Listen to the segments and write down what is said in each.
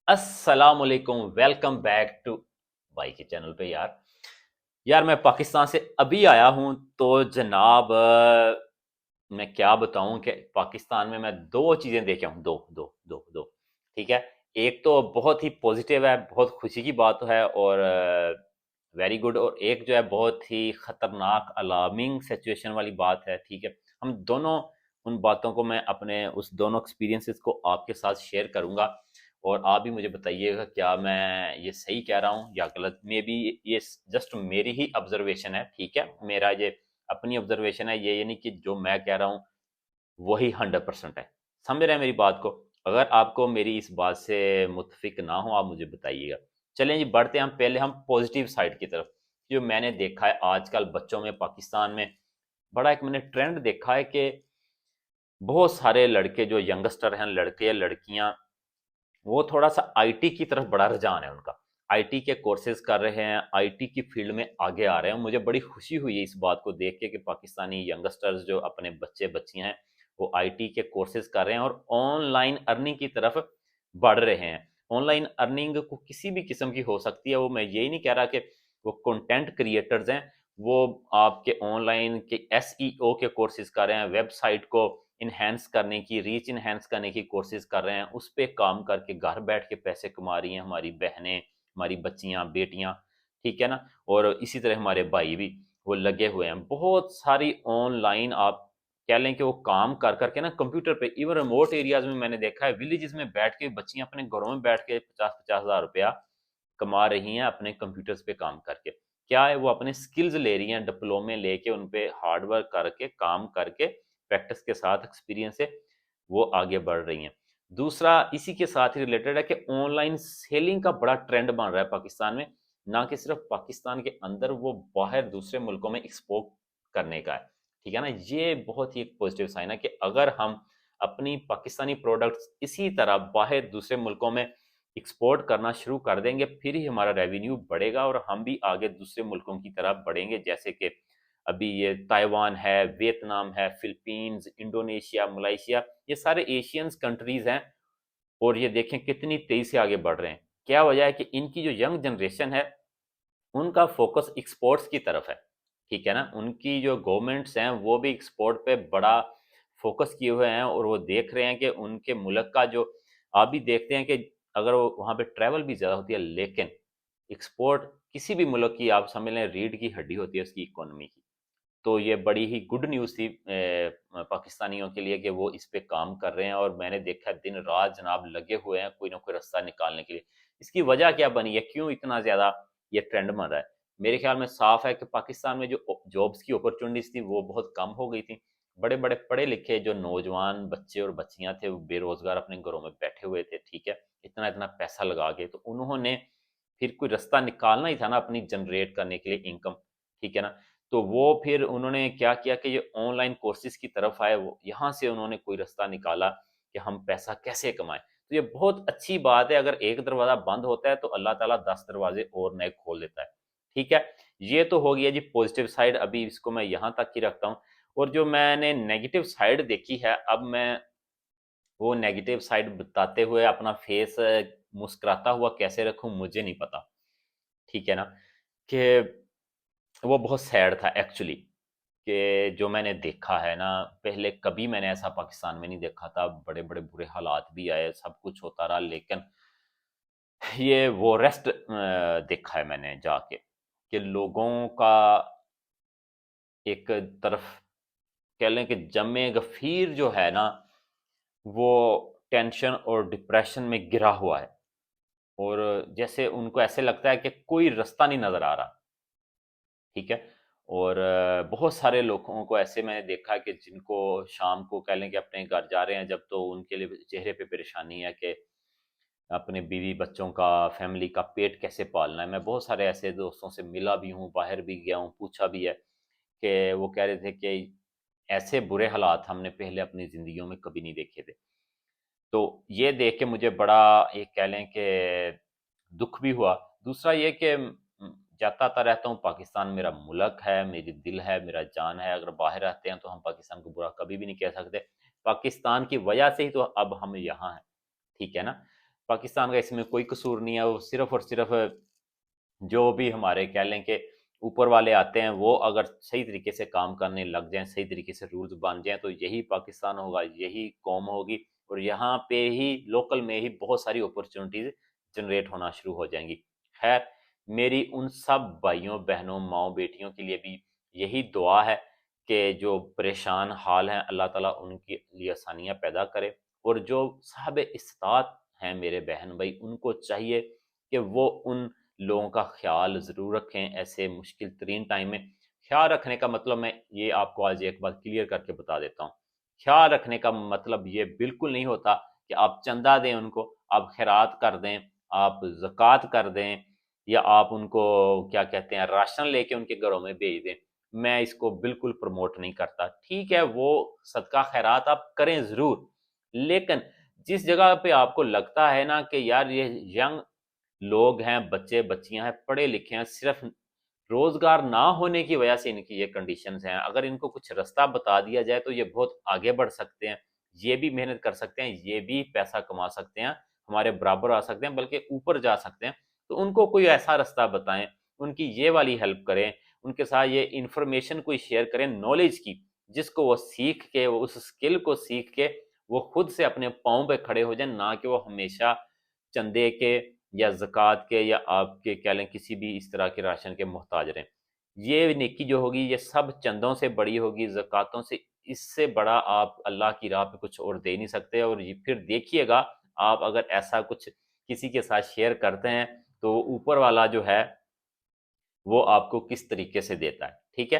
अस्सलाम वालेकुम, welcome back to भाई के चैनल पे। यार मैं पाकिस्तान से अभी आया हूँ। तो जनाब मैं क्या बताऊँ कि पाकिस्तान में मैं दो चीज़ें देखे हूँ। दो दो दो दो ठीक है। एक तो बहुत ही पॉजिटिव है, बहुत खुशी की बात है और वेरी गुड। और एक जो है बहुत ही ख़तरनाक अलार्मिंग सिचुएशन वाली बात है। ठीक है, हम दोनों उन बातों को मैं अपने उस दोनों एक्सपीरियंसेस को आपके साथ शेयर करूँगा और आप भी मुझे बताइएगा क्या मैं ये सही कह रहा हूँ या गलत। मे बी ये जस्ट मेरी ही ऑब्जर्वेशन है। ठीक है, मेरा ये अपनी ऑब्जर्वेशन है, ये नहीं कि जो मैं कह रहा हूँ वही 100% है। समझ रहे हैं मेरी बात को? अगर आपको मेरी इस बात से मुतफिक ना हो आप मुझे बताइएगा। चलें जी, बढ़ते हैं हम पॉजिटिव साइड की तरफ। जो मैंने देखा है आजकल बच्चों में पाकिस्तान में, बड़ा एक मैंने ट्रेंड देखा है कि बहुत सारे लड़के जो यंगस्टर हैं, लड़के या लड़कियां, वो थोड़ा सा आईटी की तरफ बड़ा रुझान है उनका। आईटी के कोर्सेज कर रहे हैं, आईटी की फील्ड में आगे आ रहे हैं। मुझे बड़ी खुशी हुई है इस बात को देख के कि पाकिस्तानी यंगस्टर्स जो अपने बच्चे बच्चियां हैं वो आईटी के कोर्सेज कर रहे हैं और ऑनलाइन अर्निंग की तरफ बढ़ रहे हैं। ऑनलाइन अर्निंग को किसी भी किस्म की हो सकती है। वो मैं यही नहीं कह रहा कि वो कंटेंट क्रिएटर्स हैं, वो आपके ऑनलाइन के एसईओ के कोर्सेज कर रहे हैं, वेबसाइट को इन्हेंस करने की, रीच इन्हेंस करने की कोशिश कर रहे हैं, उस पर काम करके घर बैठ के पैसे कमा रही हैं हमारी बहनें, हमारी बच्चियां, बेटियां। ठीक है ना। और इसी तरह हमारे भाई भी वो लगे हुए हैं। बहुत सारी ऑनलाइन आप कह लें कि वो काम कर करके ना कंप्यूटर पे, इवन रिमोट एरियाज में मैंने देखा है, विलेजेस में बैठ के बच्चियां अपने घरों में बैठ के 50-50 हज़ार रुपया कमा रही हैं अपने कंप्यूटर्स पे काम करके। क्या है, वो अपने स्किल्स ले रही हैं, डिप्लोमे लेके उन पे हार्ड वर्क करके काम करके प्रैक्टिस के साथ, एक्सपीरियंस से वो आगे बढ़ रही हैं। दूसरा इसी के साथ ही रिलेटेड है कि ऑनलाइन सेलिंग का बड़ा ट्रेंड बन रहा है पाकिस्तान में। ना कि सिर्फ पाकिस्तान के अंदर, वो बाहर दूसरे मुल्कों में एक्सपोर्ट करने का है। ठीक है ना। ये बहुत ही एक पॉजिटिव साइन है कि अगर हम अपनी पाकिस्तानी प्रोडक्ट्स इसी तरह बाहर दूसरे मुल्कों में एक्सपोर्ट करना शुरू कर देंगे, फिर ही हमारा रेवेन्यू बढ़ेगा और हम भी आगे दूसरे मुल्कों की तरफ बढ़ेंगे। जैसे कि अभी ये ताइवान है, वियतनाम है, फिलीपींस, इंडोनेशिया, मलेशिया, ये सारे एशियंस कंट्रीज हैं और ये देखें कितनी तेजी से आगे बढ़ रहे हैं। क्या वजह है कि इनकी जो यंग जनरेशन है उनका फोकस एक्सपोर्ट्स की तरफ है। ठीक है ना। उनकी जो गवर्नमेंट्स हैं वो भी एक्सपोर्ट पे बड़ा फोकस किए हुए हैं और वो देख रहे हैं कि उनके मुल्क का जो, आप भी देखते हैं कि अगर वो वहाँ पे ट्रैवल भी ज़्यादा होती है, लेकिन एक्सपोर्ट किसी भी मुल्क की आप समझ लें रीढ़ की हड्डी होती है उसकी इकोनॉमी की। तो ये बड़ी ही गुड न्यूज़ थी पाकिस्तानियों के लिए कि वो इस पे काम कर रहे हैं और मैंने देखा दिन रात जनाब लगे हुए हैं कोई ना कोई रास्ता निकालने के लिए। इसकी वजह क्या बनी है, क्यों इतना ज़्यादा ये ट्रेंड बन रहा है? मेरे ख्याल में साफ है कि पाकिस्तान में जो जॉब्स की अपॉर्चुनिटीज़ थी वो बहुत कम हो गई थी। बड़े बड़े पढ़े लिखे जो नौजवान बच्चे और बच्चियां थे वो बेरोजगार अपने घरों में बैठे हुए थे। ठीक है, इतना इतना पैसा लगा के, तो उन्होंने फिर कोई रास्ता निकालना ही था ना अपनी जनरेट करने के लिए इनकम। ठीक है ना। तो वो फिर उन्होंने क्या किया कि ये ऑनलाइन कोर्सेज की तरफ आए, वो यहाँ से उन्होंने कोई रास्ता निकाला कि हम पैसा कैसे कमाएं। तो ये बहुत अच्छी बात है। अगर एक दरवाजा बंद होता है तो अल्लाह ताला 10 दरवाजे और नए खोल देता है। ठीक है, ये तो हो गया जी पॉजिटिव साइड, अभी इसको मैं यहाँ तक ही रखता हूँ। और जो मैंने नेगेटिव साइड देखी है, अब मैं वो नेगेटिव साइड बताते हुए अपना फेस मुस्कुराता हुआ कैसे रखूं मुझे नहीं पता। ठीक है ना। कि वो बहुत सैड था एक्चुअली, कि जो मैंने देखा है ना, पहले कभी मैंने ऐसा पाकिस्तान में नहीं देखा था। बड़े बड़े बुरे हालात भी आए, सब कुछ होता रहा, लेकिन ये वो रेस्ट देखा है मैंने जाके कि लोगों का एक तरफ कह लें कि जमे गफीर जो है ना, वो टेंशन और डिप्रेशन में गिरा हुआ है और जैसे उनको ऐसे लगता है कि कोई रास्ता नहीं नजर आ रहा। ठीक है। और बहुत सारे लोगों को ऐसे मैंने देखा है कि जिनको शाम को कह लें कि अपने घर जा रहे हैं जब, तो उनके लिए चेहरे पे परेशानी है कि अपने बीवी बच्चों का, फैमिली का पेट कैसे पालना है। मैं बहुत सारे ऐसे दोस्तों से मिला भी हूँ, बाहर भी गया हूँ, पूछा भी है कि वो कह रहे थे कि ऐसे बुरे हालात हमने पहले अपनी ज़िंदगियों में कभी नहीं देखे थे। तो ये देख के मुझे बड़ा एक कह लें कि दुख भी हुआ। दूसरा ये कि जाता आता रहता हूँ, पाकिस्तान मेरा मुल्क है, मेरी दिल है, मेरा जान है। अगर बाहर रहते हैं तो हम पाकिस्तान को बुरा कभी भी नहीं कह सकते। पाकिस्तान की वजह से ही तो अब हम यहाँ हैं। ठीक है ना। پاکستان کا اس میں کوئی قصور نہیں ہے، وہ صرف اور صرف جو بھی ہمارے کہہ لیں کہ اوپر والے آتے ہیں وہ اگر صحیح طریقے سے کام کرنے لگ جائیں، صحیح طریقے سے رولز بن جائیں، تو یہی پاکستان ہوگا، یہی قوم ہوگی، اور یہاں پہ ہی لوکل میں ہی بہت ساری اپرچونٹیز جنریٹ ہونا شروع ہو جائیں گی۔ خیر، میری ان سب بھائیوں بہنوں ماؤں بیٹیوں کے لیے بھی یہی دعا ہے کہ جو پریشان حال ہیں اللہ تعالیٰ ان کے لیے آسانیاں پیدا کرے، اور جو صاحب استطاعت ہیں میرے بہن بھائی، ان کو چاہیے کہ وہ ان لوگوں کا خیال ضرور رکھیں ایسے مشکل ترین ٹائم میں۔ خیال رکھنے کا مطلب میں یہ آپ کو آج ایک بات کلیئر کر کے بتا دیتا ہوں، خیال رکھنے کا مطلب یہ بالکل نہیں ہوتا کہ آپ چندہ دیں ان کو، آپ خیرات کر دیں، آپ زکوٰۃ کر دیں، یا آپ ان کو کیا کہتے ہیں راشن لے کے ان کے گھروں میں بھیج دیں۔ میں اس کو بالکل پروموٹ نہیں کرتا، ٹھیک ہے وہ صدقہ خیرات آپ کریں ضرور، لیکن جس جگہ پہ آپ کو لگتا ہے نا کہ یار یہ ینگ لوگ ہیں، بچے بچیاں ہیں، پڑھے لکھے ہیں، صرف روزگار نہ ہونے کی وجہ سے ان کی یہ کنڈیشنز ہیں، اگر ان کو کچھ رستہ بتا دیا جائے تو یہ بہت آگے بڑھ سکتے ہیں، یہ بھی محنت کر سکتے ہیں، یہ بھی پیسہ کما سکتے ہیں، ہمارے برابر آ سکتے ہیں، بلکہ اوپر جا سکتے ہیں۔ تو ان کو کوئی ایسا رستہ بتائیں، ان کی یہ والی ہیلپ کریں، ان کے ساتھ یہ انفارمیشن کوئی شیئر کریں نالج کی، جس کو وہ سیکھ کے، وہ اس سکل کو سیکھ کے وہ خود سے اپنے پاؤں پہ کھڑے ہو جائیں، نہ کہ وہ ہمیشہ چندے کے یا زکوٰۃ کے یا آپ کے کہہ لیں کسی بھی اس طرح کے راشن کے محتاج رہیں۔ یہ نیکی جو ہوگی یہ سب چندوں سے بڑی ہوگی، زکوٰۃوں سے، اس سے بڑا آپ اللہ کی راہ پہ کچھ اور دے نہیں سکتے۔ اور یہ پھر دیکھیے گا آپ اگر ایسا کچھ کسی کے ساتھ شیئر کرتے ہیں تو اوپر والا جو ہے وہ آپ کو کس طریقے سے دیتا ہے، ٹھیک ہے؟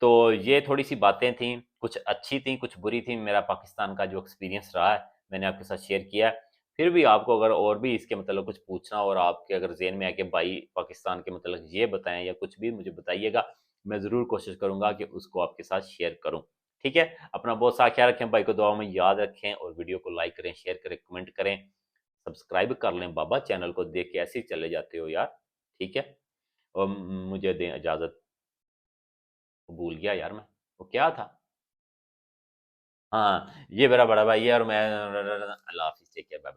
تو یہ تھوڑی سی باتیں تھیں، کچھ اچھی تھیں کچھ بری تھیں، میرا پاکستان کا جو ایکسپیرینس رہا ہے میں نے آپ کے ساتھ شیئر کیا ہے۔ پھر بھی آپ کو اگر اور بھی اس کے متعلق کچھ پوچھنا اور آپ کے اگر ذہن میں ہے کہ بھائی پاکستان کے متعلق یہ بتائیں یا کچھ بھی مجھے بتائیے گا، میں ضرور کوشش کروں گا کہ اس کو آپ کے ساتھ شیئر کروں، ٹھیک ہے؟ اپنا بہت سا خیال رکھیں، بھائی کو دعاؤں میں یاد رکھیں، اور ویڈیو کو لائک کریں، شیئر کریں، کمنٹ کریں، سبسکرائب کر لیں، بابا چینل کو دیکھ کے ایسے ہی چلے جاتے ہو یار، ٹھیک ہے؟ اور مجھے دیں اجازت، بھول گیا یار میں، وہ کیا تھا؟ ہاں، یہ میرا بڑا بھائی ہے، اور میں اللہ حافظ، ٹھیک ہے، بائے۔